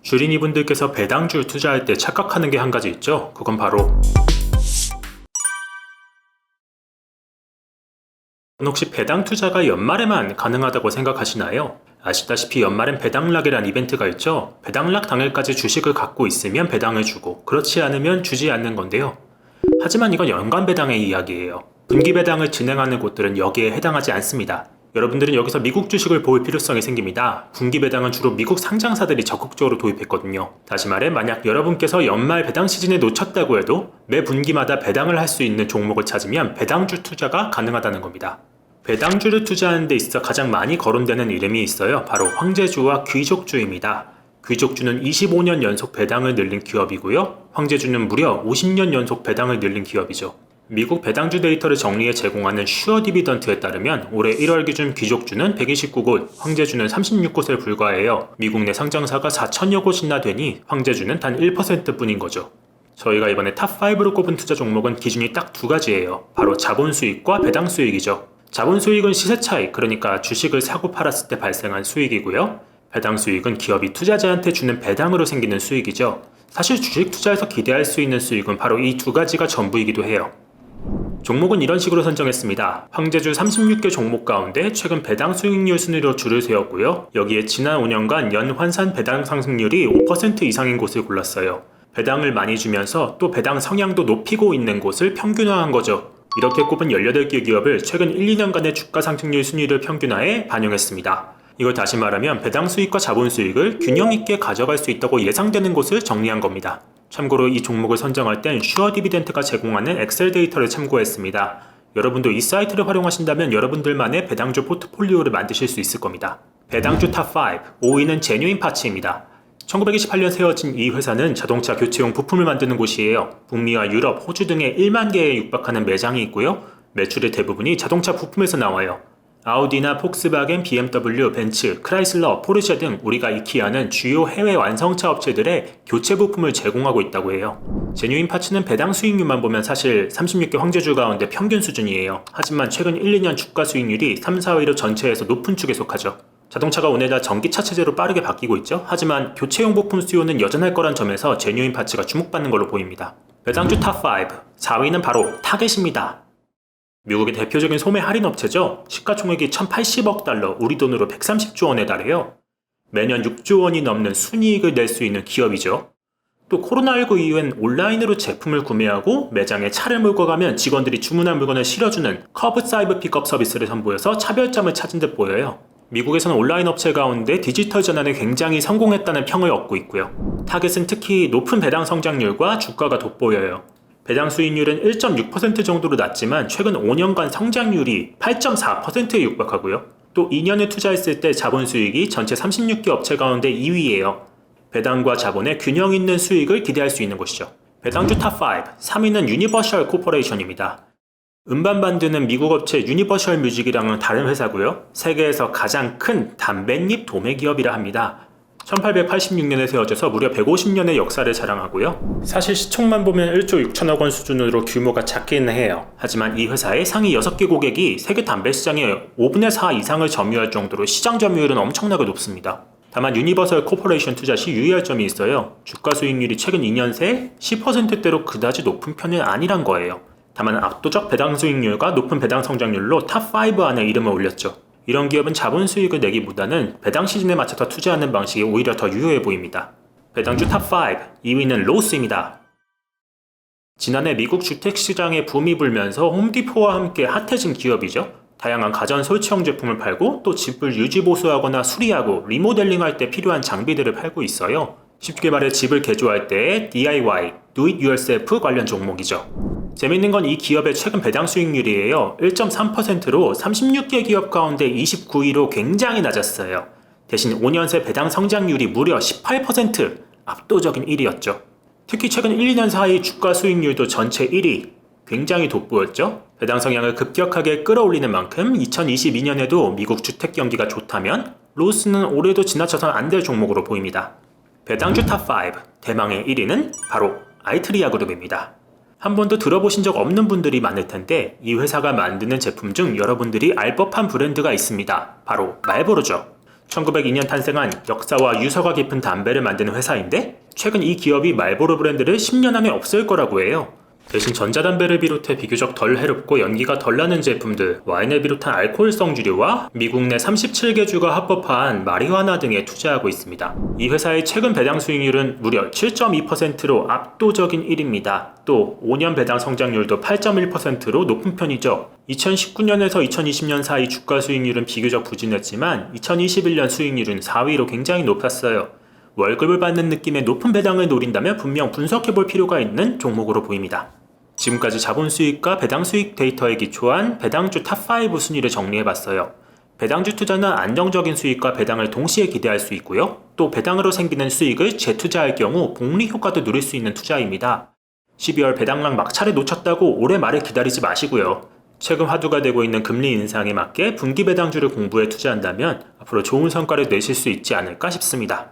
주린이분들께서 배당주 투자할 때 착각하는 게 한 가지 있죠. 그건 바로 혹시 배당 투자가 연말에만 가능하다고 생각하시나요? 아시다시피 연말엔 배당락이란 이벤트가 있죠. 배당락 당일까지 주식을 갖고 있으면 배당을 주고 그렇지 않으면 주지 않는 건데요. 하지만 이건 연간 배당의 이야기예요. 분기 배당을 진행하는 곳들은 여기에 해당하지 않습니다. 여러분들은 여기서 미국 주식을 볼 필요성이 생깁니다. 분기 배당은 주로 미국 상장사들이 적극적으로 도입했거든요. 다시 말해 만약 여러분께서 연말 배당 시즌에 놓쳤다고 해도 매 분기마다 배당을 할 수 있는 종목을 찾으면 배당주 투자가 가능하다는 겁니다. 배당주를 투자하는 데 있어 가장 많이 거론되는 이름이 있어요. 바로 황제주와 귀족주입니다. 귀족주는 25년 연속 배당을 늘린 기업이고요. 황제주는 무려 50년 연속 배당을 늘린 기업이죠. 미국 배당주 데이터를 정리해 제공하는 슈어 디비던트에 따르면 올해 1월 기준 귀족주는 129곳, 황제주는 36곳에 불과해요. 미국 내 상장사가 4천여 곳이나 되니 황제주는 단 1%뿐인 거죠. 저희가 이번에 탑5로 꼽은 투자 종목은 기준이 딱 두 가지예요. 바로 자본 수익과 배당 수익이죠. 자본 수익은 시세 차익, 그러니까 주식을 사고 팔았을 때 발생한 수익이고요. 배당 수익은 기업이 투자자한테 주는 배당으로 생기는 수익이죠. 사실 주식 투자에서 기대할 수 있는 수익은 바로 이 두 가지가 전부이기도 해요. 종목은 이런 식으로 선정했습니다. 황제주 36개 종목 가운데 최근 배당 수익률 순위로 줄을 세웠고요. 여기에 지난 5년간 연 환산 배당 상승률이 5% 이상인 곳을 골랐어요. 배당을 많이 주면서 또 배당 성향도 높이고 있는 곳을 평균화한 거죠. 이렇게 꼽은 18개 기업을 최근 1, 2년간의 주가 상승률 순위를 평균화해 반영했습니다. 이걸 다시 말하면 배당 수익과 자본 수익을 균형 있게 가져갈 수 있다고 예상되는 곳을 정리한 겁니다. 참고로 이 종목을 선정할 땐 슈어 디비덴트가 제공하는 엑셀 데이터를 참고했습니다. 여러분도 이 사이트를 활용하신다면 여러분들만의 배당주 포트폴리오를 만드실 수 있을 겁니다. 배당주 탑5, 5위는 제뉴인 파츠입니다. 1928년 세워진 이 회사는 자동차 교체용 부품을 만드는 곳이에요. 북미와 유럽, 호주 등에 1만 개에 육박하는 매장이 있고요. 매출의 대부분이 자동차 부품에서 나와요. 아우디나 폭스바겐, BMW, 벤츠, 크라이슬러, 포르쉐 등 우리가 익히 아는 주요 해외 완성차 업체들의 교체 부품을 제공하고 있다고 해요. 제뉴인 파츠는 배당 수익률만 보면 사실 36개 황제주 가운데 평균 수준이에요. 하지만 최근 1, 2년 주가 수익률이 3, 4위로 전체에서 높은 축에 속하죠. 자동차가 오늘날 전기차 체제로 빠르게 바뀌고 있죠. 하지만 교체용 부품 수요는 여전할 거란 점에서 제뉴인 파츠가 주목받는 걸로 보입니다. 배당주 탑5, 4위는 바로 타겟입니다. 미국의 대표적인 소매 할인 업체죠. 시가총액이 1,080억 달러, 우리 돈으로 130조 원에 달해요. 매년 6조 원이 넘는 순이익을 낼 수 있는 기업이죠. 또 코로나19 이후엔 온라인으로 제품을 구매하고 매장에 차를 몰고 가면 직원들이 주문한 물건을 실어주는 커브사이드 픽업 서비스를 선보여서 차별점을 찾은 듯 보여요. 미국에서는 온라인 업체 가운데 디지털 전환에 굉장히 성공했다는 평을 얻고 있고요. 타겟은 특히 높은 배당 성장률과 주가가 돋보여요. 배당 수익률은 1.6% 정도로 낮지만 최근 5년간 성장률이 8.4%에 육박하고요. 또 2년을 투자했을 때 자본 수익이 전체 36개 업체 가운데 2위예요. 배당과 자본의 균형 있는 수익을 기대할 수 있는 곳이죠. 배당주 탑5, 3위는 유니버셜 코퍼레이션입니다. 음반 만드는 미국 업체 유니버셜 뮤직이랑은 다른 회사고요. 세계에서 가장 큰 담뱃잎 도매 기업이라 합니다. 1886년에 세워져서 무려 150년의 역사를 자랑하고요. 사실 시총만 보면 1조 6천억 원 수준으로 규모가 작기는 해요. 하지만 이 회사의 상위 6개 고객이 세계 담배 시장의 5분의 4 이상을 점유할 정도로 시장 점유율은 엄청나게 높습니다. 다만 유니버설 코퍼레이션 투자 시 유의할 점이 있어요. 주가 수익률이 최근 2년 새 10%대로 그다지 높은 편은 아니란 거예요. 다만 압도적 배당 수익률과 높은 배당 성장률로 탑5 안에 이름을 올렸죠. 이런 기업은 자본 수익을 내기보다는 배당 시즌에 맞춰서 투자하는 방식이 오히려 더 유효해 보입니다. 배당주 탑5, 2위는 로스입니다. 지난해 미국 주택시장에 붐이 불면서 홈디포와 함께 핫해진 기업이죠. 다양한 가전 설치형 제품을 팔고 또 집을 유지보수하거나 수리하고 리모델링할 때 필요한 장비들을 팔고 있어요. 쉽게 말해 집을 개조할 때 DIY, Do It Yourself 관련 종목이죠. 재밌는 건 이 기업의 최근 배당 수익률이에요. 1.3%로 36개 기업 가운데 29위로 굉장히 낮았어요. 대신 5년 새 배당 성장률이 무려 18%, 압도적인 1위였죠. 특히 최근 1, 2년 사이 주가 수익률도 전체 1위, 굉장히 돋보였죠. 배당 성향을 급격하게 끌어올리는 만큼 2022년에도 미국 주택 경기가 좋다면 로스는 올해도 지나쳐선 안 될 종목으로 보입니다. 배당주 탑5, 대망의 1위는 바로 알트리아 그룹입니다. 한 번도 들어보신 적 없는 분들이 많을 텐데 이 회사가 만드는 제품 중 여러분들이 알 법한 브랜드가 있습니다. 바로 말보로죠. 1902년 탄생한 역사와 유서가 깊은 담배를 만드는 회사인데 최근 이 기업이 말보로 브랜드를 10년 안에 없앨 거라고 해요. 대신 전자담배를 비롯해 비교적 덜 해롭고 연기가 덜 나는 제품들, 와인을 비롯한 알코올성 주류와 미국 내 37개 주가 합법화한 마리화나 등에 투자하고 있습니다. 이 회사의 최근 배당 수익률은 무려 7.2%로 압도적인 1위입니다. 또 5년 배당 성장률도 8.1%로 높은 편이죠. 2019년에서 2020년 사이 주가 수익률은 비교적 부진했지만 2021년 수익률은 4위로 굉장히 높았어요. 월급을 받는 느낌의 높은 배당을 노린다면 분명 분석해볼 필요가 있는 종목으로 보입니다. 지금까지 자본 수익과 배당 수익 데이터에 기초한 배당주 탑5 순위를 정리해봤어요. 배당주 투자는 안정적인 수익과 배당을 동시에 기대할 수 있고요. 또 배당으로 생기는 수익을 재투자할 경우 복리 효과도 누릴 수 있는 투자입니다. 12월 배당락 막차를 놓쳤다고 올해 말에 기다리지 마시고요. 최근 화두가 되고 있는 금리 인상에 맞게 분기 배당주를 공부해 투자한다면 앞으로 좋은 성과를 내실 수 있지 않을까 싶습니다.